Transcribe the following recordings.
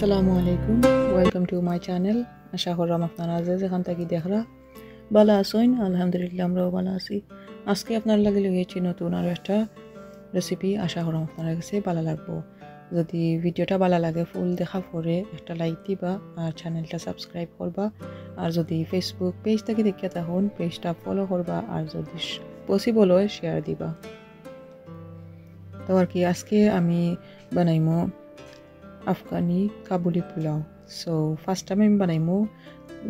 আসসালামু আলাইকুম, welcome to my channel. আশা করলাম আপনারা যে যেখান থেকে দেখরা ভালো আছেন। আলহামদুলিল্লাহ আমরাও ভালো আছি। আজকে আপনার লাগে লইয়েছি নতুন আরও একটা রেসিপি। আশা করলাম আপনার কাছে ভালো লাগবো। যদি ভিডিওটা ভালো লাগে ফুল দেখা পরে একটা লাইক দিবা আর চ্যানেলটা সাবস্ক্রাইব করবা। আর যদি ফেসবুক পেজ থেকে দেখে থাকুন পেজটা ফলো করবা আর যদি পসিবল হয় শেয়ার দিবা। তো আর কি আজকে আমি বানাইমো আফগানি কাবুলি পোলাও। সো ফার্স্ট টাইম আমি বানাইমো,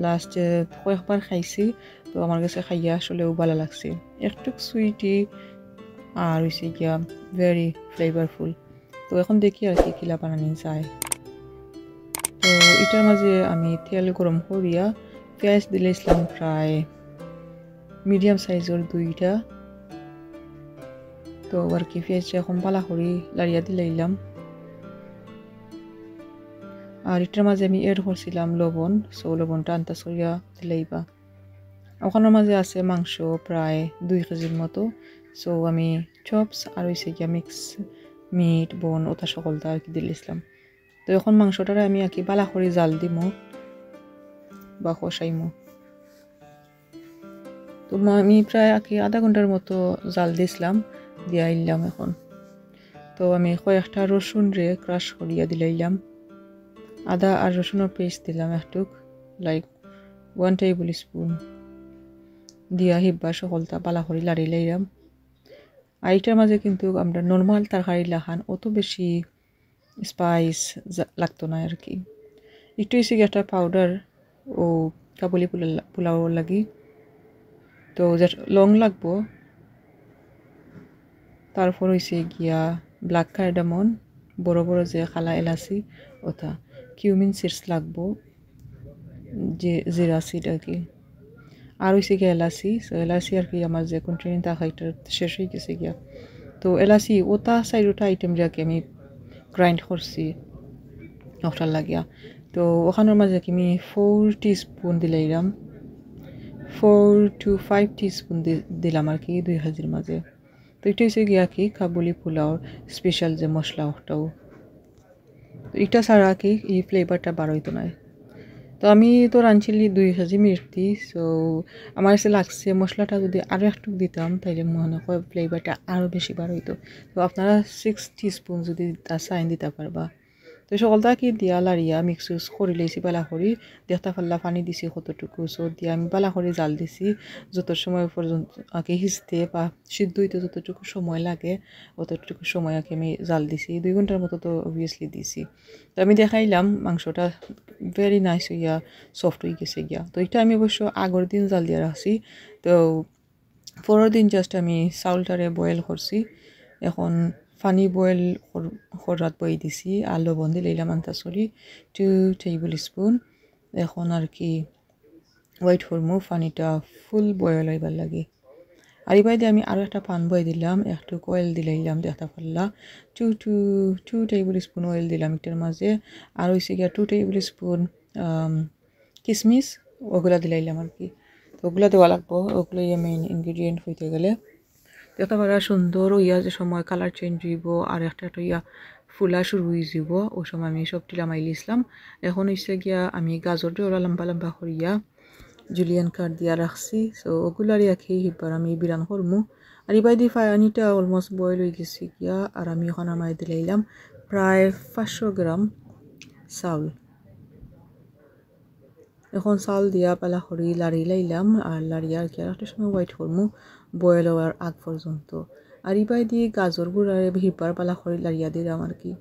লাস্ট কয়েকবার খাইছি, তো আমার কাছে খাইয়া আসলেও ভালো লাগছে। একটু সুইটি আর হয়েছে গিয়া ভেরি ফ্লেভারফুল। তো এখন দেখি আর কি কিলা বানানি যায়। তো এটার মাঝে আমি তেল গরম করিয়া পেঁয়াজ দিলে ইসলাম প্রায় মিডিয়াম সাইজের 2টা। তো আর কি পেঁয়াজটা এখন পালা করি লাড়িয়া দিলাইলাম। আর এটার মাঝে আমি এড করছিলাম লবণ, সো লবণটা আন্দাজ করিয়া দিলাইবা। ওখানের মাঝে আছে মাংস প্রায় 2 কেজির মতো। সো আমি চপস আর হয়েছে গিয়া মিক্স মিট বোন ওটা সকলটা আর কি দিলাম। তো এখন মাংসটারে আমি আর কি বালা করে জাল দিমো বা কষাইমো। তো আমি প্রায় আর কি আধা ঘন্টার মতো জাল দিছিলাম, দিয়া ইলাম এখন। তো আমি কয়েকটা রসুন রে ক্রাশ করিয়া দিলাইলাম। আদা আর রসুনের পেস্ট দিলাম একটু, লাইক 1 টেবিল স্পুন দিয়া হিব্বা সকলটা পালা করে লাড়ি লাইলাম। আর এটার মাঝে কিন্তু আমরা নর্মাল তরকারি লাখান অত বেশি স্পাইস লাগতো না আর কি। একটু হয়েছে একটা পাউডার ও কাবুলি পোলাও লাগি, তো লং লাগবো। তারপর হয়েছে গিয়া ব্ল্যাক কার্ডামন, বড় বড় যে খালা এলাচি ওটা, কিউমিন সিডস লাগবো, যে জিরা সিড আর কি, আর হয়েছে গিয়া এলাচি। সো এলাচি আর কি আমার যে কন্টিনিউ তাকাইটার শেষ হয়ে গেছে গিয়া। তো এলাচি ওটা চাইরোটা আইটেম যাকে আমি গ্রাইন্ড করছি ওটার লাগিয়া। তো ওখানের মাঝে কি আমি 4 টিস্পুন দিলাইলাম, 4 to 5 টিস্পুন দিলাম আর কি 2 কেজির মাঝে। তো এটা হচ্ছে গিয়া কি কাবুলি পোলাওর স্পেশাল যে মশলা ওটাও। তো এটা ছাড়া কি এই ফ্লেভারটা বার হইতো না। তো আমি তো রাঁধছিলি 2 কেজি মির্তি। সো আমার কাছে লাগছে মশলাটা যদি আরও একটু দিতাম তাইলে মনে হয় ফ্লেভারটা আরও বেশি বার হইতো। তো আপনারা 6 টিস্পুন যদি চাইন দিতে পারবা। তো সকলটা কি দিয়া লাড়িয়া মিক্স উস করে লইছি বালা করি, দেখতে পাল্লা পানি দিছি কতটুকু। সো দিয়া আমি বালা করে জাল দিছি যত সময় পর্যন্ত আগে হিসতে বা সিদ্ধ হইতে যতটুকু সময় লাগে অতটুকু সময় আগে আমি জাল দিছি। 2 ঘন্টার মতো তো অবভিয়াসলি দিছি। তো আমি দেখাইলাম মাংসটা ভেরি নাইস হইয়া সফট হয়ে গেছে গিয়া। তো এটা আমি অবশ্য আগের দিন জাল দিয়ে রাখছি। তো পরের দিন জাস্ট আমি চাউলটারে বয়েল করছি। এখন পানি বয়েল করাত বই দিছি আর লবণ দিলাম আন্তাসরি 2 টেবিল স্পুন। এখন আর কি ওয়েট করবো পানিটা ফুল বয়েল হইবার লাগে। আর এবার দিয়ে আমি আরও একটা পান বই দিলাম, একটু অয়েল দিলাইলাম দেখতে পারলা 2 টেবিল স্পুন অয়েল দিলাম এটার মাঝে। আর হয়েছে গিয়া 2 টেবিল স্পুন কিশমিশ ওগুলা দিলাইলাম আর কি। তো ওগুলা দেওয়া লাগবো, ওগুলো মেইন ইনগ্রিডিয়েন্ট হইতে গেলে। দেখতে পারা সুন্দর হইয়া যে সময় কালার চেঞ্জ হইব আর একটা ইয়া ফুলা শুরু হয়ে যাব ওই সময় আমি সব টিলা মাইলি ইসলাম। এখন হচ্ছে গিয়া আমি গাজর দিয়ে ওরা লম্বা লম্বা করিয়া জুলিয়ান কাট দিয়া রাখছি। সো ওগুলার খেয়ে হিবার আমি বিরান করমু। আর এবার দিয়ে পানিটা অলমোস্ট বয়েল হয়ে গেছে গিয়া। আর আমি এখন আমার দিলাইলাম প্রায় 500 গ্রাম চাউল। এখন চাউল দিয়া পালা করি লাড়ি লাইলাম আর লাড়িয়া আর কি আর একটা সময় ওয়েট করমু বয়েল হওয়ার আগ পর্যন্ত। আর এবার দিয়ে গাজর গুঁড়ার হিপার পালা করে লাড়িয়া দিলাম আর কি।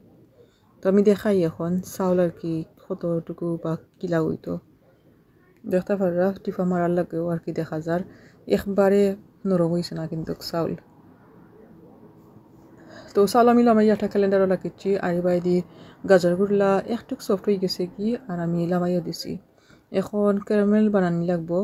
তো আমি দেখাই এখন চাউল আর কি কতটুকু বা কিলা হইতো দেখতে পারা টিপা মারার লাগেও আর কি দেখা যার একবারে নরম হয়েছে না কিন্তু চাউল। তো চাউল আমি লামাই একটা ক্যালেন্ডারও লাগিয়েছি। আর এবার দিয়ে গাজর গুড়লা একটু সফট হয়ে গেছে কি আর আমি লামাইও দিছি। এখন ক্যারামেল বানানি লাগবো।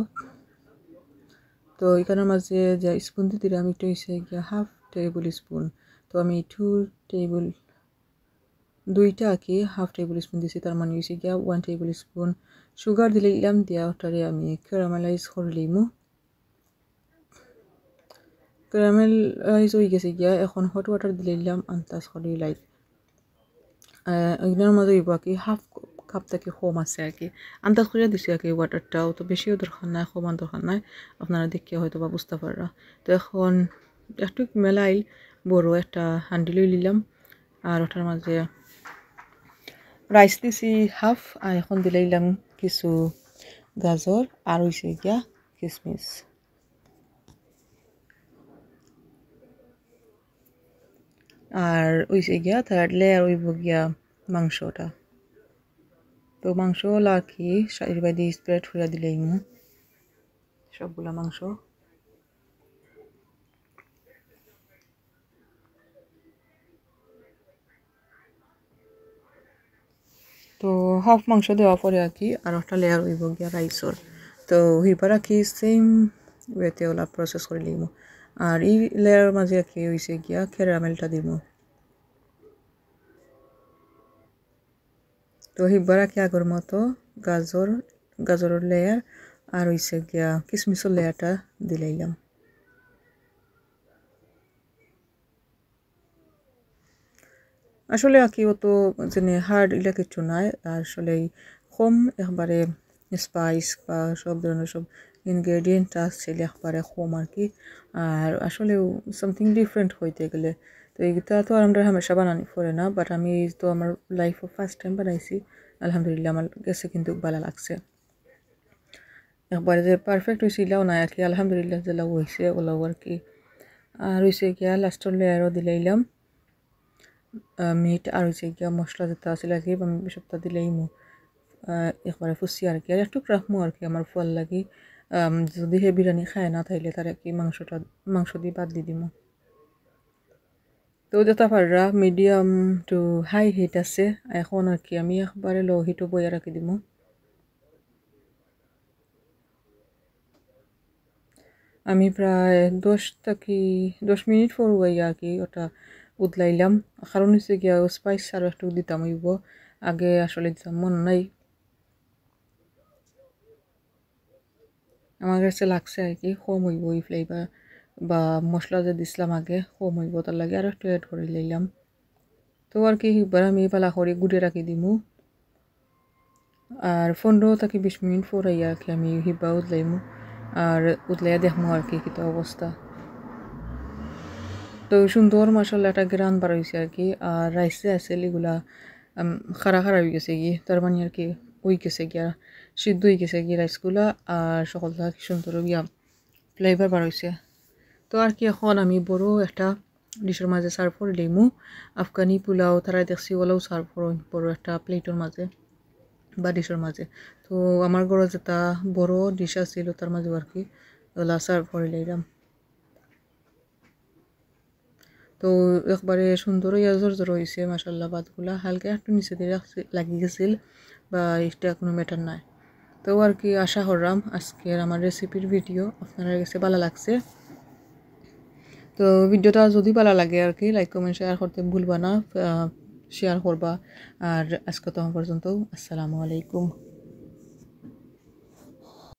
তো এখানের মাঝে যে স্পুন দিয়ে দিলাম এটা হচ্ছে গিয়া 1/2 টেবিল স্পুন। তো আমি 2টা কি 1/2 টেবিল স্পুন দিছি, তার মানে হচ্ছে গিয়া 1 টেবিল স্পুন সুগার দিলাম। দিয়া ওটারে আমি ক্যারামেলাইজ করে লিমু। ক্যারামেলাইজ হয়ে গেছে গিয়া এখন হট ওয়াটার দিলাম আন্দাজ করে লাইক এগুলোর মাঝে হইব কি 1/2 কাপ থেকে কম আছে আর কি আন্দাজ করে দিছি আর কি ওয়াটারটাও তো বেশিও দরকার নাই কমান দরকার নাই আপনারা দেখে হয়তো বা বুঝতে পাররা তো এখন একটু মেলাই বড় একটা হান্ডি লই নিলাম আর ওটার মাঝে রাইস দিছি হাফ আর এখন দিলাইলাম কিছু গাজর আর হইছে গিয়া কিশমিশ আর হইছে গিয়া থার্ড লেয়ার হইব গিয়া মাংসটা তো মাংস আর কি এবার দিয়ে স্প্রেড হইয়া দিলাইমু সবগুলা মাংস তো হাফ মাংস দেওয়া পরে আর কি আর একটা লেয়ার হইব গিয়া রাইসর তো হইবার আর কি সেম ওয়েতে ওলা প্রসেস করে লিখবো আর এই লেয়ার মাঝে আর কি হইছে গিয়া ক্যারামেলটা দিব তো হইবার আর কি আগর মতো গাজরের লেয়ার আর হইছে গিয়া কিশমিশের লেয়ারটা দিলাইলাম আসলে আর কি অত যেনে হার্ড এগুলা কিছু নাই আসলে কম একবারে স্পাইস বা সব ধরনের সব ইনগ্রেডিয়েন্ট আছে একবারে কম আর কি আর আসলে সামথিং ডিফারেন্ট হইতে গেলে তো এইটা তো আর আমরা হামেশা বানানি পড়ে না বাট আমি তো আমার লাইফে ফার্স্ট টাইম বানাইছি আলহামদুলিল্লাহ আমার কাছে কিন্তু ভালো লাগছে একবারে যে পারফেক্ট হয়েছিলাও না আর কি আলহামদুলিল্লাহ যেলাও হয়েছে ওলাও আর কি আর হয়েছে গিয়া লাস্টের লেয়ারও দিলাইলাম মিট আর হচ্ছে গিয়া মশলা যেটা আছিল আর কি আমি সবটা দিলেইমু একবারে ফুসি আর কি আর একটু রাখমু আর কি আমার ফল লাগি যদি হে বিরিয়ানি খায় না তাইলে তার কি মাংস দিয়ে বাদ দিয়ে দিমু তো যেটা পাররা মিডিয়াম টু হাই হিট আছে এখন আর কি আমি একবারে লো হিটও বইয়া রাখি দিমু আমি প্রায় 10 মিনিট পর আর কি ওটা উতলাইলাম কারণ হচ্ছে গিয়া স্পাইস আরও একটু দিতাম হইব আগে আসলে দিতাম মন নাই আমার কাছে লাগছে আর কি কম হইব এই ফ্লেভার বা মশলা যে দিছিলাম আগে কম হইব তার লাগে আর একটু অ্যাড করে লইলাম তো আর কি এবার আমি পালা করে গুড়ে রাখি দিমু আর 15 থেকে 20 মিনিট পরে আর কি আমি হিবা উতলাইমু আর উতলাইয়া দেখমু আর কি কিতা অবস্থা তো সুন্দর মাসাল্লাহ একটা গ্রান বার হয়েছে আর কি আর রাইসে আছে এগুলা খারা খারা হয়ে গেছে কি তার মানে আর কি ওই গেছে গিয়া সিদ্ধ হয়ে গেছে গিয়ে রাইসগুলা আর সকলটা কি সুন্দর গিয়া ফ্লেভার বার হয়েছে তো আর কি এখন আমি বড় একটা ডিশের মাঝে সার্ভ করে লইমু আফগানি পোলাও তারা দেখছি ওলাও সার্ভ করো বড় একটা প্লেটের মাঝে বা ডিশের মাঝে তো আমার ঘরে যেটা বড় ডিশ আছিল তার মাঝে আর কি ওলা সার্ভ করে লইলাম তো একবারে সুন্দর হইয়া জোর হয়েছে মাসাল্লাহ ভাতগুলা হালকা একটু নিচে দিয়ে লাগি গেছিল বা এটা কোনো ম্যাটার নাই তো আর কি আশা করলাম আজকের আমার রেসিপির ভিডিও আপনার কাছে ভালো লাগছে তো ভিডিওটা যদি ভালো লাগে আর কি লাইক কমেন্ট শেয়ার করতে ভুলবা না শেয়ার করবা আর আজকে তো পর্যন্ত আসসালামু আলাইকুম